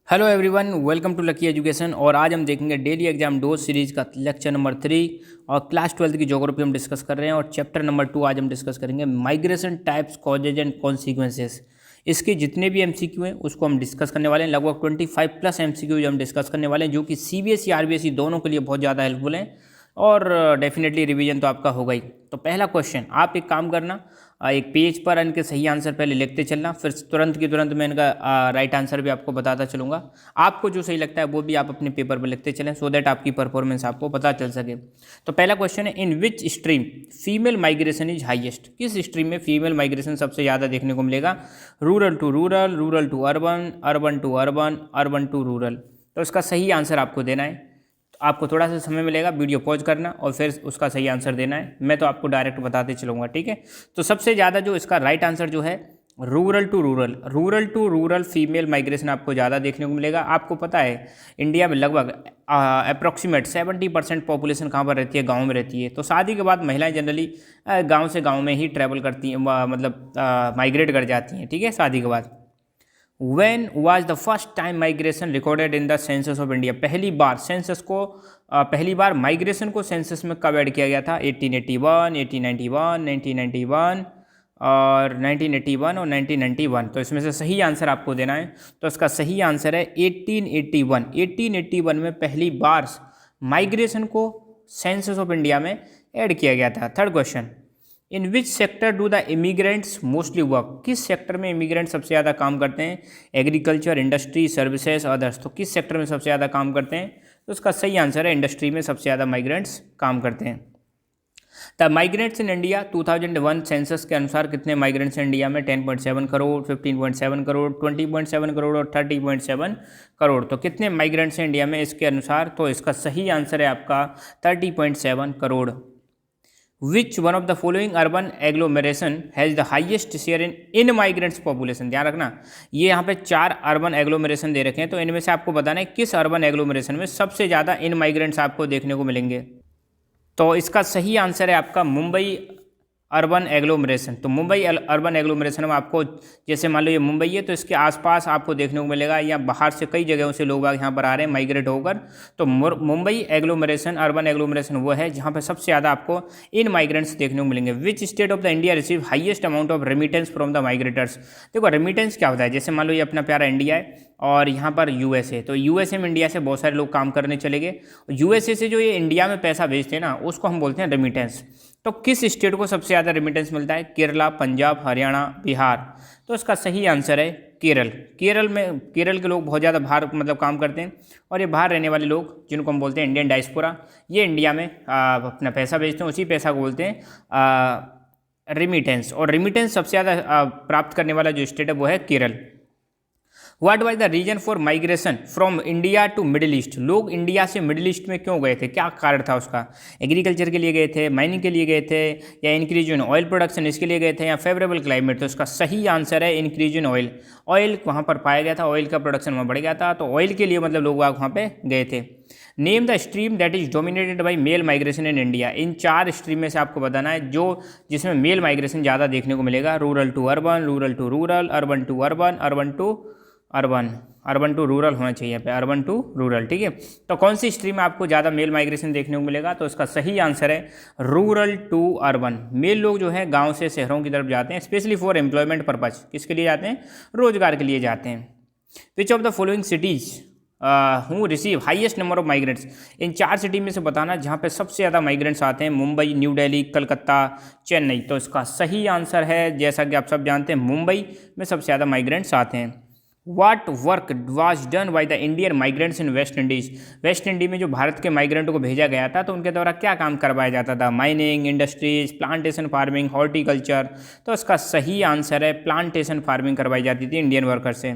Hello everyone, welcome to lucky education. और आज हम देखेंगे डेली एग्जाम डोज सीरीज का लेक्चर नंबर 3 और क्लास 12 की ज्योग्राफी हम डिस्कस कर रहे हैं। और चैप्टर नंबर 2 आज हम डिस्कस करेंगे migration types, causes and consequences. इसके जितने भी एमसीक्यू हैं उसको हम डिस्कस करने वाले हैं। लगभग 25 प्लस एमसीक्यू हम डिस्कस करने वाले हैं, जो कि सीबीएसई आरबीएसई दोनों के लिए बहुत ज़्यादा हेल्पफुल हैं। और डेफिनेटली रिवीजन तो आपका होगा ही। तो पहला क्वेश्चन, आप एक काम करना, एक पेज पर इनके सही आंसर पहले लिखते चलना, फिर तुरंत की तुरंत मैं इनका राइट आंसर भी आपको बताता चलूँगा। आपको जो सही लगता है वो भी आप अपने पेपर पर लिखते चलें, सो दैट आपकी परफॉर्मेंस आपको पता चल सके। तो पहला क्वेश्चन है, in which stream female migration is highest? किस स्ट्रीम में फीमेल माइग्रेशन सबसे ज़्यादा देखने को मिलेगा? Rural to rural, rural to urban, urban to urban, urban to rural. तो इसका सही आंसर आपको देना है। आपको थोड़ा सा समय मिलेगा, वीडियो पॉज करना और फिर उसका सही आंसर देना है। मैं तो आपको डायरेक्ट बताते चलूँगा, ठीक है। तो सबसे ज़्यादा जो इसका राइट आंसर जो है rural to rural, rural to rural female migration आपको ज़्यादा देखने को मिलेगा। आपको पता है इंडिया में लगभग अप्रॉक्सीमेट 70% पॉपुलेशन कहाँ पर रहती है? गाँव में रहती है। तो शादी के बाद महिलाएं जनरली गाँव से गाँव में ही ट्रैवल करती हैं, मतलब माइग्रेट कर जाती हैं, ठीक है, शादी के बाद। When was the first time migration recorded in the census of India? पहली बार सेंसस को पहली बार माइग्रेशन को सेंसस में कब ऐड किया गया था? 1881, 1891, 1991 और 1981 और 1991। तो इसमें से सही आंसर आपको देना है। तो इसका सही आंसर है 1881। 1881 में पहली बार माइग्रेशन को सेंसस ऑफ इंडिया में ऐड किया गया था। Third question, in which sector do the immigrants mostly work? किस सेक्टर में इमिग्रेंट सबसे ज़्यादा काम करते हैं? Agriculture, industry, services, others. तो किस सेक्टर में सबसे ज़्यादा काम करते हैं? तो उसका सही आंसर है इंडस्ट्री में सबसे ज़्यादा माइग्रेंट्स काम करते हैं। The migrants in India 2001 census के अनुसार कितने माइग्रेंट्स हैं इंडिया में? 10.7 करोड़, 15.7 करोड़, 20.7 करोड़ और 30.7 करोड़। तो कितने माइग्रेंट्स हैं इंडिया में इसके अनुसार? तो इसका सही आंसर है आपका 30.7 करोड़। विच one of the following urban agglomeration has the highest share in migrants population? ध्यान रखना, ये यहाँ पे 4 अर्बन एग्लोमेरेशन दे रखे हैं, तो इनमें से आपको बताना है किस अर्बन एग्लोमेरेशन में सबसे ज़्यादा इन माइग्रेंट्स आपको देखने को मिलेंगे। तो इसका सही आंसर है आपका मुंबई अर्बन एग्लोमरेशन। तो मुंबई अर्बन एग्लोमरेशन में आपको, जैसे मान लो ये मुंबई है, तो इसके आसपास आपको देखने को मिलेगा, या बाहर से कई जगहों से लोग यहाँ पर आ रहे हैं माइग्रेट होकर। तो मुंबई एग्लोमरेशन, अर्बन एग्लोमरेशन वो है जहाँ पर सबसे ज़्यादा आपको इन माइग्रेंट्स देखने को मिलेंगे। Which state of the India receive highest amount of remittance from the migrators? देखो रेमिटेंस क्या होता है, जैसे मान लो ये अपना प्यारा इंडिया है और यहाँ पर यूएसए, तो यूएसए में इंडिया से बहुत सारे लोग काम करने चले गए। यूएसए से जो ये इंडिया में पैसा भेजते हैं ना, उसको हम बोलते हैं रेमिटेंस। तो किस स्टेट को सबसे ज़्यादा रेमिटेंस मिलता है? केरला, पंजाब, हरियाणा, बिहार। तो इसका सही आंसर है केरल। केरल के लोग बहुत ज़्यादा बाहर मतलब काम करते हैं, और ये बाहर रहने वाले लोग जिनको हम बोलते हैं इंडियन डायस्पोरा, ये इंडिया में अपना पैसा भेजते हैं, उसी पैसा को बोलते हैं रेमिटेंस। और रेमिटेंस सबसे ज़्यादा प्राप्त करने वाला जो स्टेट है वो है Kerala. What was the reason for migration from India to Middle East? लोग इंडिया से मिडिल ईस्ट में क्यों गए थे? क्या कारण था उसका? एग्रीकल्चर के लिए गए थे, माइनिंग के लिए गए थे, या इंक्रीज इन ऑयल प्रोडक्शन इसके लिए गए थे, या फेवरेबल क्लाइमेट? तो इसका सही आंसर है इंक्रीज इन ऑयल। ऑयल वहाँ पर पाया गया था, ऑयल का प्रोडक्शन वहाँ बढ़ गया था, तो ऑयल के लिए मतलब लोग वहाँ पे गए थे। Name the stream that is dominated by male migration in India? इन 4 स्ट्रीम में से आपको बताना है जो जिसमें मेल माइग्रेशन ज़्यादा देखने को मिलेगा। Rural to urban, rural to rural, urban to urban, urban to urban, urban to rural होना चाहिए पे, अर्बन टू रूरल, ठीक है। तो कौन सी स्ट्रीम में आपको ज़्यादा मेल माइग्रेशन देखने को मिलेगा? तो इसका सही आंसर है रूरल टू अर्बन। मेल लोग जो है गांव से शहरों की तरफ जाते हैं, स्पेशली फॉर एम्प्लॉयमेंट पर्पज। किसके लिए जाते हैं? रोजगार के लिए जाते हैं। Which of the following cities who receive highest number of migrants? इन 4 सिटी में से बताना जहाँ पे सबसे ज़्यादा माइग्रेंट्स आते हैं। मुंबई, न्यू दिल्ली, कलकत्ता, चेन्नई। तो इसका सही आंसर है, जैसा कि आप सब जानते हैं, मुंबई में सबसे ज़्यादा माइग्रेंट्स आते हैं। What work was done by the Indian migrants in West Indies? West Indies में जो भारत के माइग्रेंटों को भेजा गया था, तो उनके द्वारा क्या काम करवाया जाता था? Mining, industries, plantation farming, horticulture. तो इसका सही आंसर है प्लांटेशन फार्मिंग करवाई जाती थी इंडियन वर्कर से।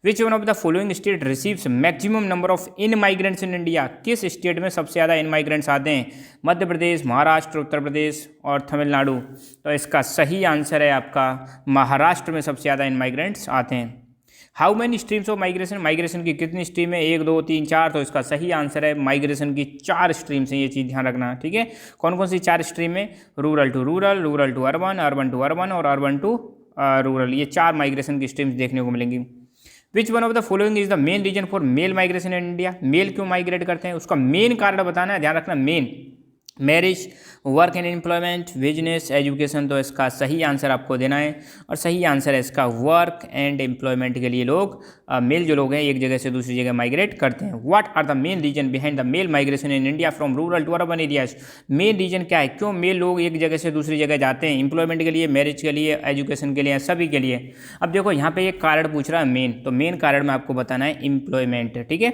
Which one of the following state receives maximum number of in migrants in India? किस स्टेट में सबसे ज़्यादा इन माइग्रेंट्स आते हैं? मध्य प्रदेश, महाराष्ट्र, उत्तर प्रदेश और तमिलनाडु। तो इसका सही आंसर है आपका महाराष्ट्र में सबसे ज़्यादा इन माइग्रेंट्स आते हैं। How many streams of migration? Migration की कितनी स्ट्रीम है? 1, 2, 3, 4। तो इसका सही आंसर है माइग्रेशन की 4 स्ट्रीम्स हैं। ये चीज़ ध्यान रखना, ठीक है। कौन कौन सी 4 स्ट्रीम है? Rural to rural, rural to urban, urban to urban और अर्बन टू रूरल। ये 4 माइग्रेशन की स्ट्रीम्स देखने को मिलेंगी। Which one of the following is the main reason for male migration in India. Male क्यों माइग्रेट करते हैं उसका मेन कारण बताना है, ध्यान रखना। Main marriage, work and employment, business, education. तो इसका सही आंसर आपको देना है और सही आंसर है इसका वर्क एंड एम्प्लॉयमेंट के लिए लोग मेल जो लोग हैं एक जगह से दूसरी जगह माइग्रेट करते हैं। What are the main reason behind the male migration in India from rural to urban areas. Main reason क्या है, क्यों मेल लोग एक जगह से दूसरी जगह जाते हैं, एम्प्लॉयमेंट के लिए, मैरिज के लिए, एजुकेशन के लिए, सभी के लिए। अब देखो यहाँ पे एक कारण पूछ रहा है मेन, तो मेन कारण में आपको बताना है एम्प्लॉयमेंट, ठीक है।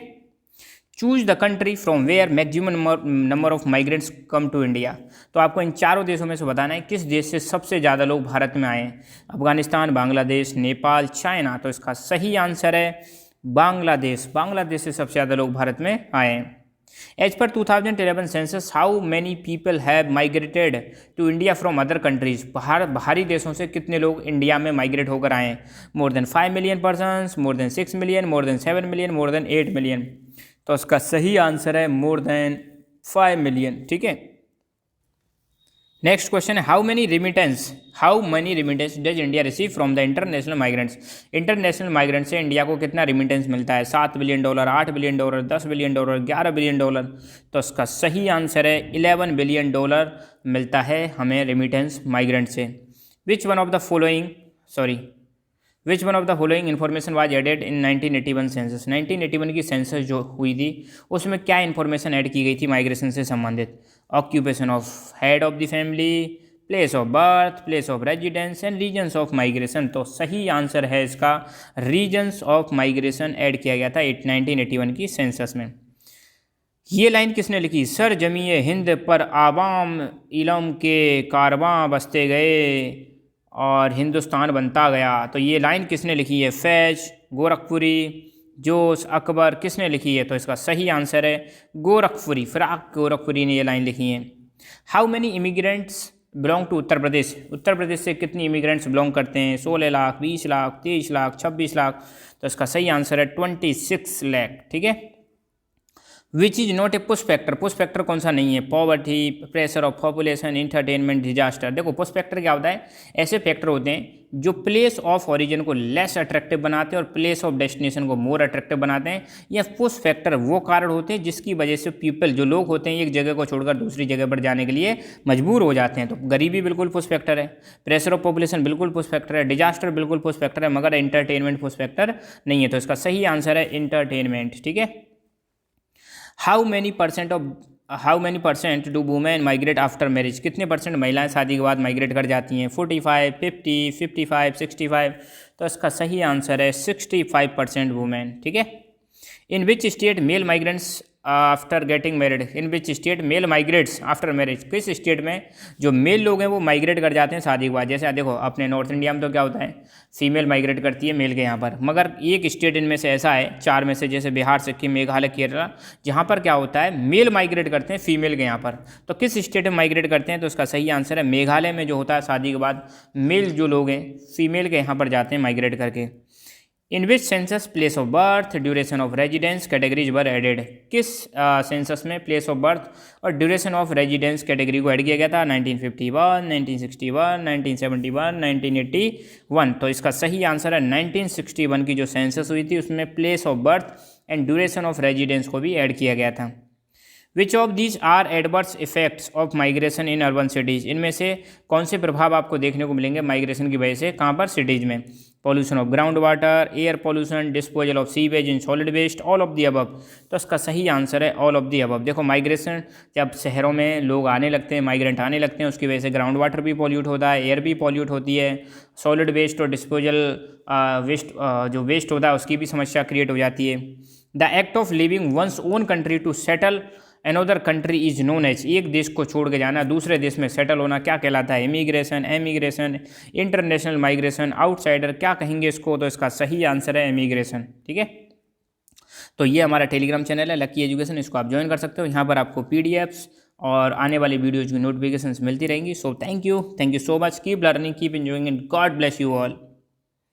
Choose the country from where maximum number of migrants come to India. तो आपको इन चारों देशों में से बताना है किस देश से सबसे ज़्यादा लोग भारत में आए हैं। अफगानिस्तान, बांग्लादेश, नेपाल, चाइना। तो इसका सही आंसर है बांग्लादेश। बांग्लादेश से सबसे ज़्यादा लोग भारत में आए हैं। एज पर 2011 census how many people have migrated to India from other countries. बाहरी देशों से कितने लोग इंडिया में माइग्रेट होकर आए हैं। More than 5 million persons, more than 6 million, more than 7 million, more than 8 million. तो इसका सही आंसर है मोर देन 5 मिलियन, ठीक है। नेक्स्ट क्वेश्चन है how many remittance does India receive from the international migrants. International migrant से India को कितना रिमिटेंस मिलता है। 7 billion dollar, 8 billion dollar, 10 billion dollar, 11 billion dollar. तो इसका सही आंसर है 11 बिलियन डॉलर मिलता है हमें रिमिटेंस माइग्रेंट से। Which one of the following information was added in 1981 census. 1981 की सेंसस जो हुई थी उसमें क्या इन्फॉर्मेशन ऐड की गई थी माइग्रेशन से संबंधित। Occupation of head of the family, place of birth, place of residence and reasons of migration. तो सही आंसर है इसका रीजन्स ऑफ माइग्रेशन ऐड किया गया था 1981 की सेंसस में। ये लाइन किसने लिखी। सर जमीए हिंद पर आवाम इलम के कारवां बसते गए और हिंदुस्तान बनता गया। तो ये लाइन किसने लिखी है। फैज, गोरखपुरी, जोश, अकबर, किसने लिखी है। तो इसका सही आंसर है गोरखपुरी, फिराक गोरखपुरी ने ये लाइन लिखी है। How many immigrants belong to Uttar Pradesh. Uttar Pradesh से कितनी इमिग्रेंट्स बिलोंग करते हैं। 16 लाख, 20 लाख, 23 लाख, 26 लाख। तो इसका सही आंसर है 26 लाख, ठीक है। Which is not a push factor. Push factor कौन सा नहीं है। Poverty, pressure of population, entertainment, disaster. देखो पुश फैक्टर क्या होता है, ऐसे फैक्टर होते हैं जो प्लेस ऑफ ओरिजिन को लेस अट्रैक्टिव बनाते हैं और प्लेस ऑफ डेस्टिनेशन को मोर अट्रैक्टिव बनाते हैं। या पुश फैक्टर वो कारण होते हैं जिसकी वजह से पीपल, जो लोग होते हैं, एक जगह को छोड़कर दूसरी जगह पर जाने के लिए मजबूर हो जाते हैं। तो गरीबी बिल्कुल पुश फैक्टर है, प्रेशर ऑफ पॉपुलेशन बिल्कुल पुश फैक्टर है, डिजास्टर बिल्कुल पुश फैक्टर है, मगर एंटरटेनमेंट पुश फैक्टर नहीं है। तो इसका सही आंसर है इंटरटेनमेंट, ठीक है। How many percent do women migrate after marriage. कितने परसेंट महिलाएं शादी के बाद माइग्रेट कर जाती हैं। 45, 50, 55, 65। तो इसका सही आंसर है 65% वुमेन, ठीक है। In which state male migrants after getting married. In which state male migrates after marriage. किस स्टेट में जो मेल लोग हैं वो माइग्रेट कर जाते हैं शादी के बाद। जैसे देखो अपने नॉर्थ इंडिया में तो क्या होता है, फीमेल माइग्रेट करती है मेल के यहाँ पर, मगर एक स्टेट इनमें से ऐसा है 4 में से, जैसे बिहार, सिक्किम, मेघालय, केरला, जहाँ पर क्या होता है मेल माइग्रेट करते हैं फीमेल के यहाँ पर। तो किस स्टेट में माइग्रेट करते हैं। तो इसका सही आंसर है मेघालय में जो होता है शादी के बाद मेल जो लोग हैं फीमेल के यहाँ पर जाते हैं माइग्रेट करके। In which census place of birth, duration of residence categories were added. किस सेंसस में प्लेस ऑफ बर्थ और ड्यूरेशन ऑफ रेजिडेंस कैटेगरी को ऐड किया गया था। 1951, 1961, 1971, 1981। तो इसका सही आंसर है 1961 की जो सेंसस हुई थी उसमें place of birth and duration of residence को भी ऐड किया गया था। Which of these are adverse effects of migration in urban cities. इनमें से कौन से प्रभाव आपको देखने को मिलेंगे माइग्रेशन की वजह से, कहाँ पर, सिटीज़ में। Pollution of ground water, air pollution, disposal of sewage in solid waste, all of the above. तो इसका सही आंसर है ऑल ऑफ दी अबव। देखो माइग्रेशन जब शहरों में लोग आने लगते हैं, माइग्रेंट आने लगते हैं, उसकी वजह से ग्राउंड वाटर भी पॉल्यूट होता है, एयर भी पॉल्यूट होती है, सॉलिड वेस्ट और डिस्पोजल वेस्ट जो वेस्ट होता है उसकी भी समस्या क्रिएट हो जाती है। The act of living once own country to settle another country is known as. एक देश को छोड़ के जाना, दूसरे देश में सेटल होना क्या कहलाता है। Immigration, emigration, international migration, outsider, क्या कहेंगे इसको। तो इसका सही आंसर है इमिग्रेशन, ठीक है। तो ये हमारा टेलीग्राम चैनल है लकी एजुकेशन, इसको आप ज्वाइन कर सकते हो। यहाँ पर आपको पीडीएफ्स और आने वाली वीडियोज़ की नोटिफिकेशंस मिलती रहेंगी। So thank you so much, keep learning, keep enjoying and God bless you all.